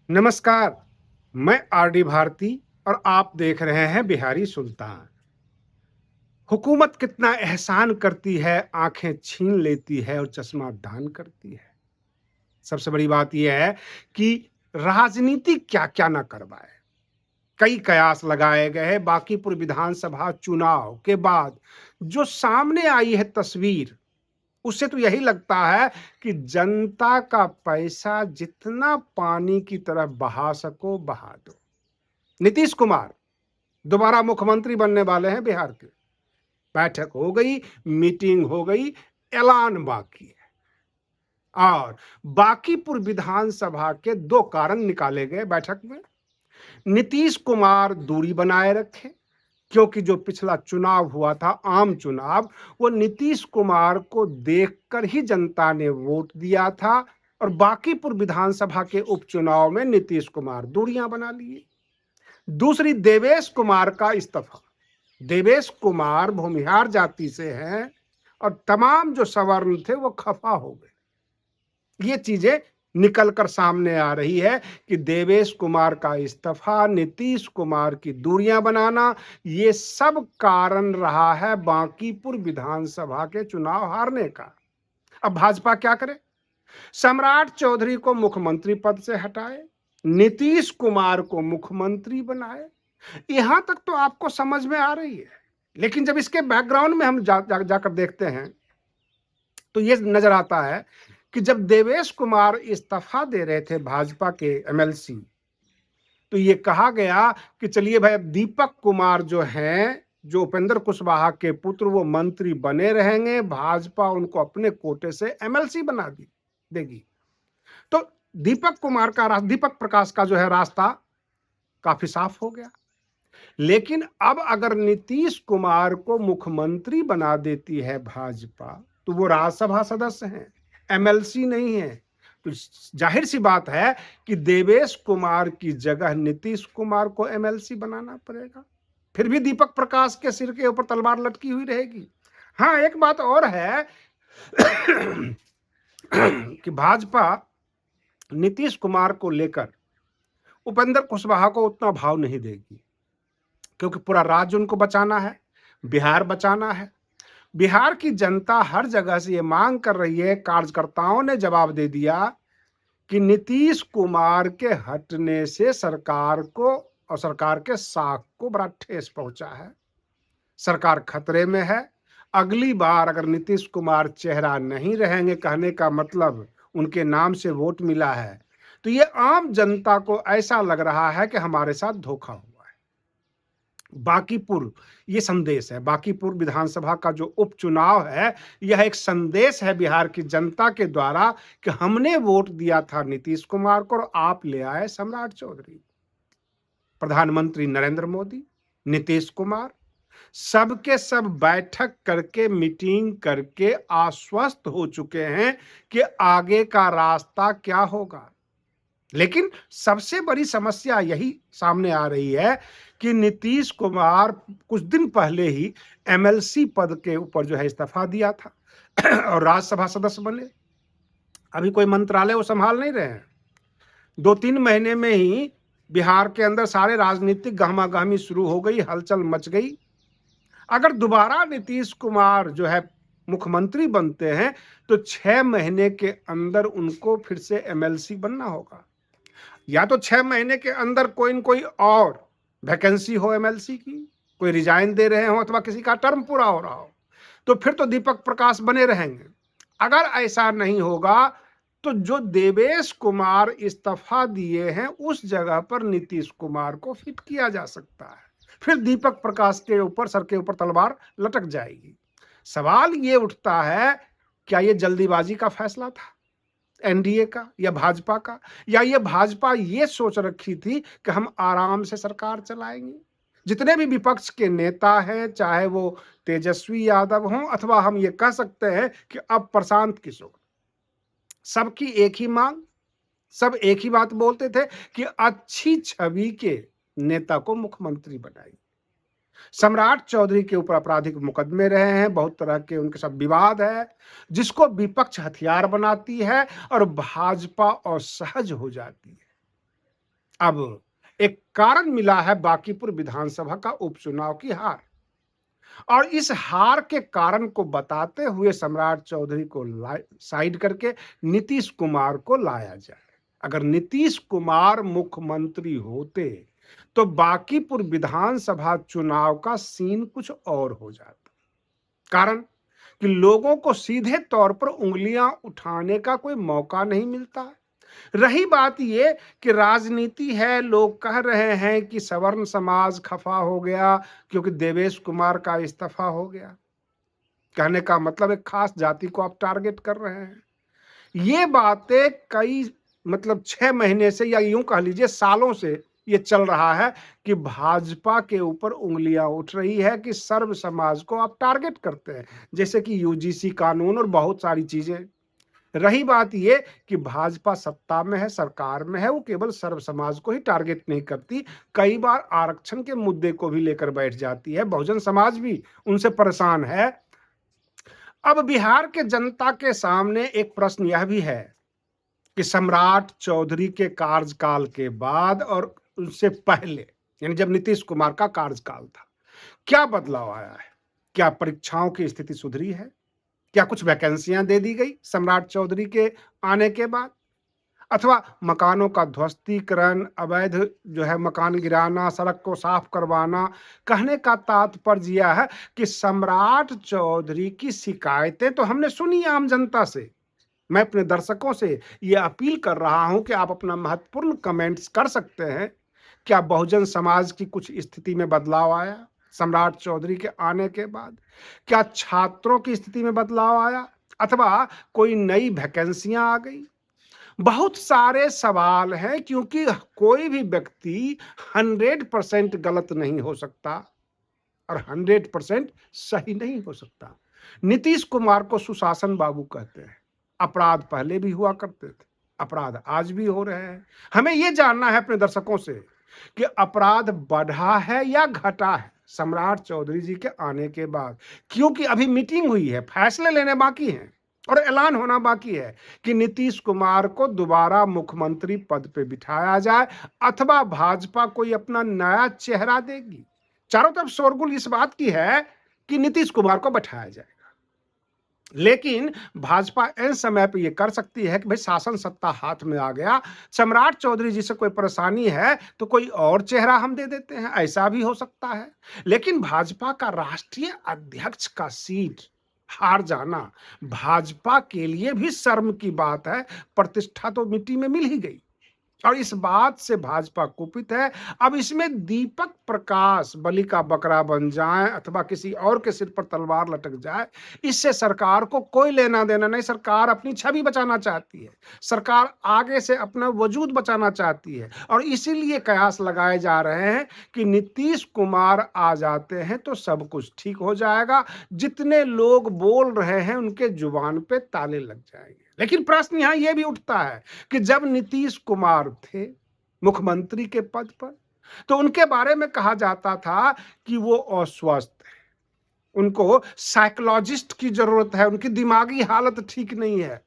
नमस्कार। मैं आरडी भारती और आप देख रहे हैं बिहारी सुल्तान। हुकूमत कितना एहसान करती है, आंखें छीन लेती है और चश्मा दान करती है। सबसे बड़ी बात यह है कि राजनीति क्या क्या ना करवाए। कई कयास लगाए गए हैं। बांकीपुर विधानसभा चुनाव के बाद जो सामने आई है तस्वीर, उससे तो यही लगता है कि जनता का पैसा जितना पानी की तरह बहा सको बहा दो। नीतीश कुमार दोबारा मुख्यमंत्री बनने वाले हैं बिहार के। बैठक हो गई, मीटिंग हो गई, ऐलान बाकी है। और बांकीपुर विधानसभा के दो कारण निकाले गए बैठक में। नीतीश कुमार दूरी बनाए रखे, क्योंकि जो पिछला चुनाव हुआ था आम चुनाव, वो नीतीश कुमार को देखकर ही जनता ने वोट दिया था। और बांकीपुर विधानसभा के उपचुनाव में नीतीश कुमार दूरियां बना लिए। दूसरी, देवेश कुमार का इस्तीफा। देवेश कुमार भूमिहार जाति से हैं और तमाम जो सवर्ण थे वो खफा हो गए। ये चीजें निकलकर सामने आ रही है कि देवेश कुमार का इस्तीफा, नीतीश कुमार की दूरियां बनाना, ये सब कारण रहा है बांकीपुर विधानसभा के चुनाव हारने का। अब भाजपा क्या करे? सम्राट चौधरी को मुख्यमंत्री पद से हटाए, नीतीश कुमार को मुख्यमंत्री बनाए। यहां तक तो आपको समझ में आ रही है। लेकिन जब इसके बैकग्राउंड में हम जाकर देखते हैं तो ये नजर आता है कि जब देवेश कुमार इस्तीफा दे रहे थे भाजपा के एमएलसी, तो ये कहा गया कि चलिए भाई, अब दीपक कुमार जो हैं, जो उपेंद्र कुशवाहा के पुत्र, वो मंत्री बने रहेंगे, भाजपा उनको अपने कोटे से एमएलसी बना देगी। तो दीपक प्रकाश का जो है रास्ता काफी साफ हो गया। लेकिन अब अगर नीतीश कुमार को मुख्यमंत्री बना देती है भाजपा, तो वो राज्यसभा सदस्य हैं, एमएलसी नहीं है। तो जाहिर सी बात है कि देवेश कुमार की जगह नीतीश कुमार को एमएलसी बनाना पड़ेगा। फिर भी दीपक प्रकाश के सिर के ऊपर तलवार लटकी हुई रहेगी। हाँ, एक बात और है कि भाजपा नीतीश कुमार को लेकर उपेंद्र कुशवाहा को उतना भाव नहीं देगी, क्योंकि पूरा राज्य उनको बचाना है, बिहार बचाना है। बिहार की जनता हर जगह से ये मांग कर रही है। कार्यकर्ताओं ने जवाब दे दिया कि नीतीश कुमार के हटने से सरकार को और सरकार के साख को बड़ा ठेस पहुंचा है। सरकार खतरे में है। अगली बार अगर नीतीश कुमार चेहरा नहीं रहेंगे, कहने का मतलब उनके नाम से वोट मिला है, तो ये आम जनता को ऐसा लग रहा है कि हमारे साथ धोखा हुआ। बांकीपुर ये संदेश है। बांकीपुर विधानसभा का जो उपचुनाव है, यह एक संदेश है बिहार की जनता के द्वारा कि हमने वोट दिया था नीतीश कुमार को और आप ले आए सम्राट चौधरी। प्रधानमंत्री नरेंद्र मोदी, नीतीश कुमार, सबके सब बैठक करके, मीटिंग करके आश्वस्त हो चुके हैं कि आगे का रास्ता क्या होगा। लेकिन सबसे बड़ी समस्या यही सामने आ रही है कि नीतीश कुमार कुछ दिन पहले ही एमएलसी पद के ऊपर जो है इस्तीफा दिया था और राज्यसभा सदस्य बने। अभी कोई मंत्रालय वो संभाल नहीं रहे हैं। 2-3 महीने में ही बिहार के अंदर सारे राजनीतिक गहमागहमी शुरू हो गई, हलचल मच गई। अगर दोबारा नीतीश कुमार जो है मुख्यमंत्री बनते हैं, तो 6 महीने के अंदर उनको फिर से एमएलसी बनना होगा। या तो 6 महीने के अंदर कोई न कोई और वैकेंसी हो एमएलसी की, कोई रिजाइन दे रहे हो अथवा किसी का टर्म पूरा हो रहा हो, तो फिर तो दीपक प्रकाश बने रहेंगे। अगर ऐसा नहीं होगा, तो जो देवेश कुमार इस्तीफा दिए हैं उस जगह पर नीतीश कुमार को फिट किया जा सकता है। फिर दीपक प्रकाश के ऊपर, सर के ऊपर तलवार लटक जाएगी। सवाल ये उठता है, क्या ये जल्दीबाजी का फैसला था एनडीए का या भाजपा का? या ये भाजपा ये सोच रखी थी कि हम आराम से सरकार चलाएंगे? जितने भी विपक्ष के नेता हैं, चाहे वो तेजस्वी यादव हों अथवा हम ये कह सकते हैं कि अब प्रशांत किशोर, सबकी एक ही मांग, सब एक ही बात बोलते थे कि अच्छी छवि के नेता को मुख्यमंत्री बनाइए। सम्राट चौधरी के ऊपर आपराधिक मुकदमे रहे हैं, बहुत तरह के उनके साथ विवाद है, जिसको विपक्ष हथियार बनाती है और भाजपा असहज हो जाती है। अब एक कारण मिला है बांकीपुर विधानसभा का उपचुनाव की हार, और इस हार के कारण को बताते हुए सम्राट चौधरी को साइड करके नीतीश कुमार को लाया जाए। अगर नीतीश कुमार मुख्यमंत्री होते तो बांकीपुर विधानसभा चुनाव का सीन कुछ और हो जाता। कारण कि लोगों को सीधे तौर पर उंगलियां उठाने का कोई मौका नहीं मिलता। रही बात ये कि राजनीति है, लोग कह रहे हैं कि सवर्ण समाज खफा हो गया क्योंकि देवेश कुमार का इस्तीफा हो गया। कहने का मतलब एक खास जाति को आप टारगेट कर रहे हैं। ये बातें कई मतलब 6 महीने से या यूं कह लीजिए सालों से ये चल रहा है कि भाजपा के ऊपर उंगलियां उठ रही है कि सर्व समाज को आप टारगेट करते हैं, जैसे कि यूजीसी कानून और बहुत सारी चीजें। रही बात ये कि भाजपा सत्ता में है, सरकार में है, वो केवल सर्व समाज को ही टारगेट नहीं करती, कई बार आरक्षण के मुद्दे को भी लेकर बैठ जाती है। बहुजन समाज भी उनसे परेशान है। अब बिहार के जनता के सामने एक प्रश्न यह भी है कि सम्राट चौधरी के कार्यकाल के बाद और उससे पहले, यानी जब नीतीश कुमार का कार्यकाल था, क्या बदलाव आया है? क्या परीक्षाओं की स्थिति सुधरी है? क्या कुछ वैकेंसियां दे दी गई सम्राट चौधरी के आने के बाद? अथवा मकानों का ध्वस्तीकरण, अवैध जो है मकान गिराना, सड़क को साफ करवाना? कहने का तात्पर्य यह है कि सम्राट चौधरी की शिकायतें तो हमने सुनी आम जनता से। मैं अपने दर्शकों से ये अपील कर रहा हूं कि आप अपना महत्वपूर्ण कमेंट्स कर सकते हैं। क्या बहुजन समाज की कुछ स्थिति में बदलाव आया सम्राट चौधरी के आने के बाद? क्या छात्रों की स्थिति में बदलाव आया अथवा कोई नई वैकेंसियां आ गई? बहुत सारे सवाल हैं क्योंकि कोई भी व्यक्ति 100% गलत नहीं हो सकता और 100% सही नहीं हो सकता। नीतीश कुमार को सुशासन बाबू कहते हैं। अपराध पहले भी हुआ करते थे, अपराध आज भी हो रहे हैं। हमें यह जानना है अपने दर्शकों से कि अपराध बढ़ा है या घटा है सम्राट चौधरी जी के आने के बाद? क्योंकि अभी मीटिंग हुई है, फैसले लेने बाकी हैं और ऐलान होना बाकी है कि नीतीश कुमार को दोबारा मुख्यमंत्री पद पे बिठाया जाए अथवा भाजपा कोई अपना नया चेहरा देगी। चारों तरफ शोरगुल इस बात की है कि नीतीश कुमार को बैठाया जाए, लेकिन भाजपा ऐन समय पे ये कर सकती है कि भाई शासन सत्ता हाथ में आ गया, सम्राट चौधरी जी से कोई परेशानी है तो कोई और चेहरा हम दे देते हैं, ऐसा भी हो सकता है। लेकिन भाजपा का राष्ट्रीय अध्यक्ष का सीट हार जाना भाजपा के लिए भी शर्म की बात है। प्रतिष्ठा तो मिट्टी में मिल ही गई और इस बात से भाजपा कुपित है। अब इसमें दीपक प्रकाश बलि का बकरा बन जाए अथवा किसी और के सिर पर तलवार लटक जाए, इससे सरकार को कोई लेना देना नहीं। सरकार अपनी छवि बचाना चाहती है, सरकार आगे से अपना वजूद बचाना चाहती है और इसीलिए कयास लगाए जा रहे हैं कि नीतीश कुमार आ जाते हैं तो सब कुछ ठीक हो जाएगा। जितने लोग बोल रहे हैं उनके जुबान पे ताले लग जाएंगे। लेकिन प्रश्न यहां यह भी उठता है कि जब नीतीश कुमार थे मुख्यमंत्री के पद पर तो उनके बारे में कहा जाता था कि वो अस्वस्थ है, उनको साइकोलॉजिस्ट की जरूरत है, उनकी दिमागी हालत ठीक नहीं है।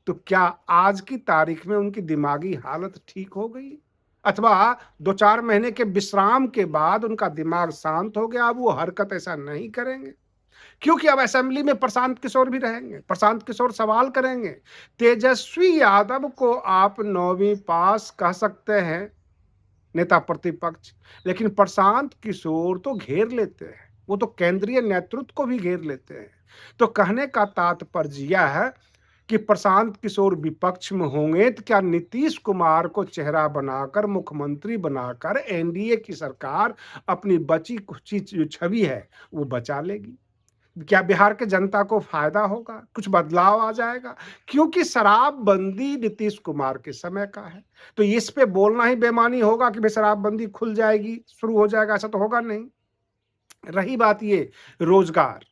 तो क्या आज की तारीख में उनकी दिमागी हालत ठीक हो गई अथवा 2-4 महीने के विश्राम के बाद उनका दिमाग शांत हो गया, अब वो हरकत ऐसा नहीं करेंगे? क्योंकि अब असेंबली में प्रशांत किशोर भी रहेंगे, प्रशांत किशोर सवाल करेंगे। तेजस्वी यादव को आप 9वीं पास कह सकते हैं, नेता प्रतिपक्ष, लेकिन प्रशांत किशोर तो घेर लेते हैं, वो तो केंद्रीय नेतृत्व को भी घेर लेते हैं। तो कहने का तात्पर्य यह है कि प्रशांत किशोर विपक्ष में होंगे तो क्या नीतीश कुमार को चेहरा बनाकर मुख्यमंत्री बनाकर एनडीए की सरकार अपनी बची कुची जो छवि है वो बचा लेगी? क्या बिहार के जनता को फायदा होगा? कुछ बदलाव आ जाएगा? क्योंकि शराबबंदी नीतीश कुमार के समय का है, तो इस पे बोलना ही बेईमानी होगा कि भाई शराबबंदी खुल जाएगी, शुरू हो जाएगा, ऐसा तो होगा नहीं। रही बात ये रोजगार,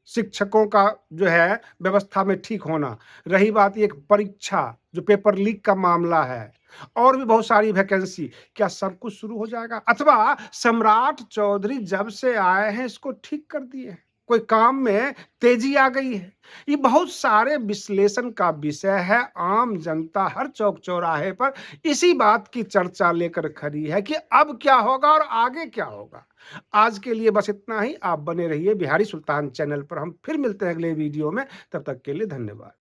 शिक्षकों का जो है व्यवस्था में ठीक होना, रही बात ये परीक्षा जो पेपर लीक का मामला है और भी बहुत सारी वैकेंसी, क्या सब कुछ शुरू हो जाएगा अथवा सम्राट चौधरी जब से आए हैं इसको ठीक कर दिए हैं? कोई काम में तेजी आ गई है। ये बहुत सारे विश्लेषण का विषय है। आम जनता हर चौक चौराहे पर इसी बात की चर्चा लेकर खड़ी है कि अब क्या होगा और आगे क्या होगा। आज के लिए बस इतना ही। आप बने रहिए बिहारी सुल्तान चैनल पर। हम फिर मिलते हैं अगले वीडियो में। तब तक के लिए धन्यवाद।